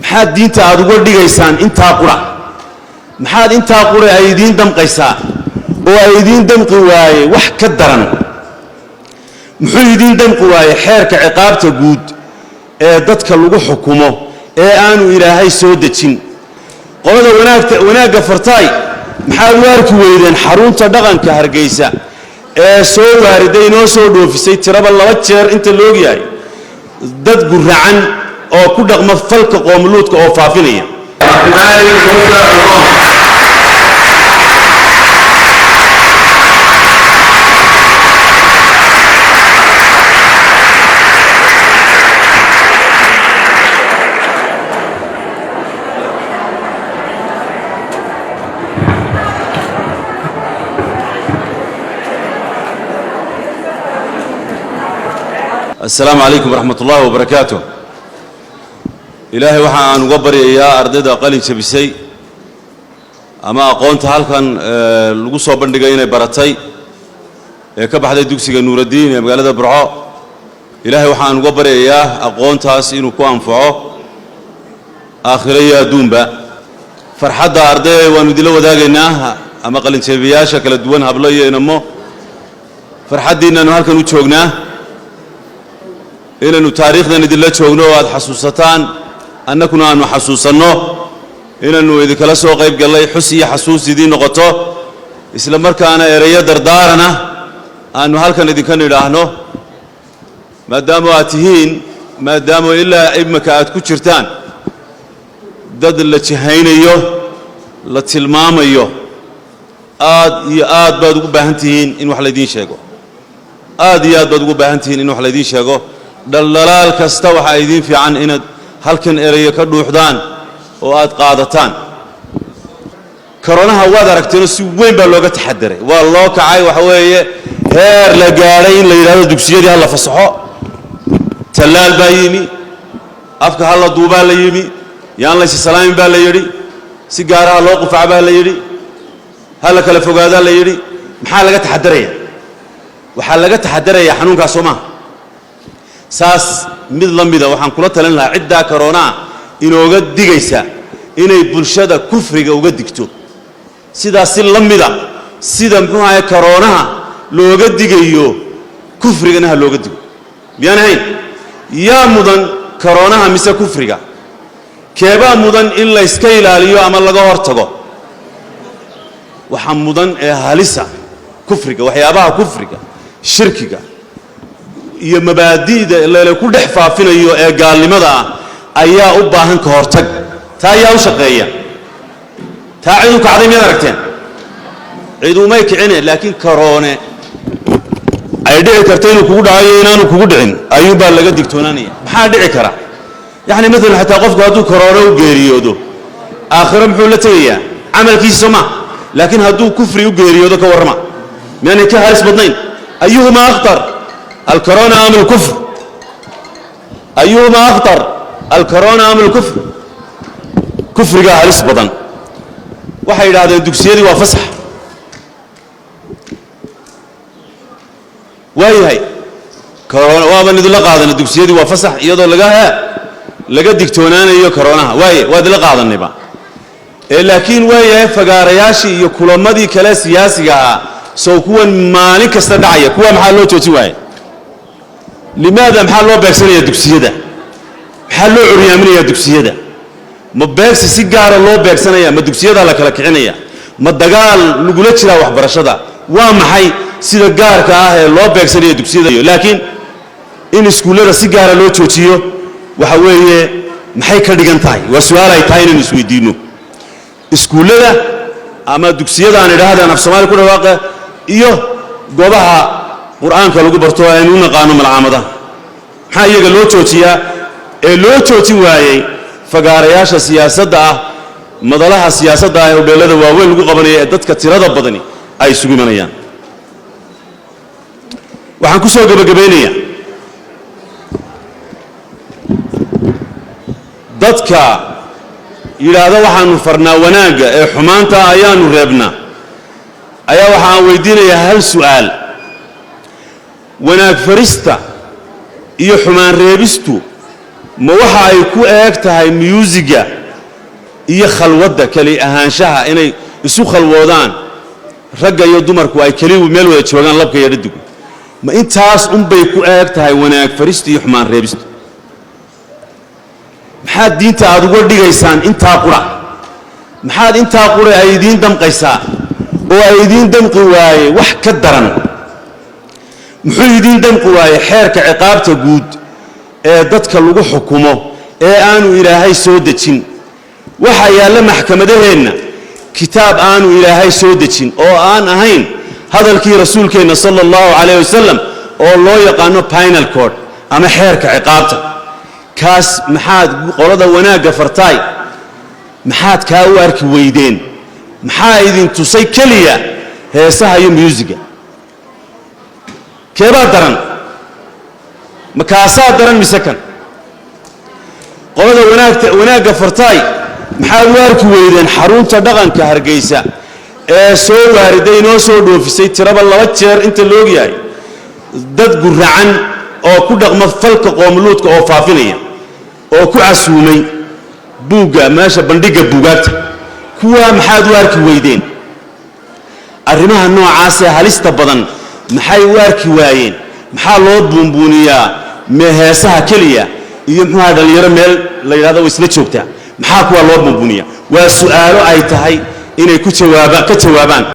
maxaad diinta aad uga dhigaysaan intaa qura maxaad intaa qura ay idiin damqaysaa oo ay idiin damqi waaye wax ka daran muxuu idiin damqi waaye xeerka ciqaabta guud ee dadka lagu xukumo ee aanu ilaahay soo dejin qolada wanaagga fartaay maxaad u arki weydeen xarunta dhaqanka Hargeysa ee soo waariday inoo soo dhoofisay tiraba 2 jeer inta loo yahay dad guracan oo ku dhaqma falka qoomuluudka oo faafinaya السلام عليكم ورحمة الله وبركاته إلهي وحان وقبري يا أرددا قلن شبسي أما أقونت هالكان لقصوا بندقين براتي كبح هذا دوكسي نور الدين يا مقالة برعاء إلهي وحان وقبري يا أقونت هاسين وكو أنفعه آخرية دومبا فرحة أرددا وندلو وداقيناها أما قلن شبيا شكل الدوان هبلية ينمو فرحة دينا نهالكان وشوقناه إنه تاريخنا ندل شوقنا واد حسوستان أنكنا أنو حسوسنا إنه إذا كلا سوق قيب قال لي حسي حسوس دي نقطة إسلام مركانا إريا دردارنا أنه هالكن إذا كان يراهنه ما داموا أتهين ما داموا إلا إبمك أتكشرتان ضد اللي تهين أيوه لا تلمام أيوه آد بدو بهنتين إنه حلدين شاقو آد بدو بهنتين إنه حلدين شاقو دلال كستا waxa idin fiican inaad halkan ereyo ka dhuuxdaan oo aad qaadataan corona waad aragteen si weyn baa looga taxadiray waa loo kacay waxa weeye heer la gaaray in la yiraahdo dugsiyadii hal la fasaxo talaal baa yimi afka hal la duubaa la yimi yaan la salaamin baa la yiri si gaaraha loo qufaa baa la yiri hal kala fogaada la yiri maxaa laga taxadiraya waxa laga taxadiraya xanuunka Soomaa saas mid lamida waxaan kula talin lahaa cidda corona inooga digaysa inay bulshada kufriga uga digto sidaas lamida sida muxuu ahay corona looga digayo kufrigana looga digo biyanahay yaa mudan corona mise kufriga keeba mudan in la iska ilaaliyo ama laga hortago waxa mudan ee halisa kufriga waxyaabaha kufriga shirkiga iyo mabaadiida la ku dhex faafinayo ee gaalnimada ayaa u baahan ka hortag taa ayaa u shaqeeya taa ciidu ka cadamiyada aragteen ciidu ma kicine laakiin corona ay dhici kartay inuu kugu dhacayo inaanu kugu dhicin ayuu baa laga digtoonaanaya maxaa dhici kara yani midna hatta qofku hadduu corona u geeriyoodo aakhira muxuu la tagayaa amalkiisa ma laakiin hadduu kufri u geeriyoodo ka warrama yani ka halis badnayn ayuhuma akhtar الكورونا أم الكفر أيهما أخطر الكورونا أم الكفر كفر قاعد يسبطن وحيد هذا الدكسيري وفسح وهي كورونا وابن يدل قاعد الدكسيري وفسح يدل لقاها لقى دكتونان يو كورونا وهي وادل قاعد النبا لكن وهي فقارياشي يكون مدي كلا سياسي سوكون مالك استدعي كوا محلو توتي وهي لماذا محلو بيرسنيا دكسيده محلو عريامنيا دكسيده ما بيرس سيجاره لو بيرسنيا ما دكسيده لا كلا كعنيا ما دغال لغولا جيرا waxbarashada waa maxay sida gaarka ah ee loo beegsanayo dugsiyada laakiin in iskuulada si gaar ah loo joojiyo waxa weeye maxay ka dhigan tahay waa su'aal ay tahay inaan isweydiino iskuulada ama dugsiyada aan idhaahdaan af Soomaali ku dhawaaqay iyo goobaha quraanka lagu barto aynu naqaano malcaamada maxaa iyaga loo joojiyaa ee loo joojin waayay fagaarayaasha siyaasadda ah madalaha siyaasadda ah ee beelada waaweyn lagu qabanaya ee dadka tirada badani ay isugu imanayaan waxaan ku soo gabagabeynayaa dadka yiraahdo waxaanu farnaa wanaaga ee xumaanta ayaanu reebnaa ayaa waxaan weydiinayaa hal su'aal wanaag farista iyo xumaan reebistu ma waxa ay ku eeg tahay musiga iyo khalwadda kali ahaanshaha inay isu khalwoodaan ragga iyo dumarku ay kaliya meel wada joogaan labka iyo dhadigu ma intaas bay ku eeg tahay wanaag fariisto iyo xumaan reebisto maxaad diinta aad uga dhigaysaan intaa qura maxaad intaa qura ay idiin damqaysaa oo ay idiin damqi waaye wax ka daran muxuu idiin damqi waaye xeerka ciqaabta guud ee dadka lagu xukumo ee aanu ilaahay soo dejin waxa yaalla maxkamadaheenna kitaab aanu ilaahay soo dejin oo aan ahayn hadalkii rasuulkeenna sala allahu calayh wasalam oo loo yaqaano penal code ama xeerka ciqaabta kaas maxaad qolada wanaagga fartaay maxaad kaa u arki weydeen maxaa idin tusay keliya heesaha iyo musiga keebaa daran ma kaasaa daran mise kan qolada wanaagga fartaay maxaad u arki weydeen xarunta dhaqanka Hargeysa ee soo waariday inoo soo dhoofisay tiraba 2 jeer inta loo yahay dad guracan oo ku dhaqma falka qoomuluudka oo faafinaya oo ku casuumay buuga meesha bandhiga buugaagta kuwa maxaad u arki weydeen arrimaha noocaas ah halista badan maxay u arki waayeen maxaa loo buunbuuniyaa meheesaha kaliya iyo maxaa dhalinyaro meel la yiraahdo isla joogta maxaa kuwa loo buunbuuniyaa waa su'aalo ay tahay inay ka jawaabaan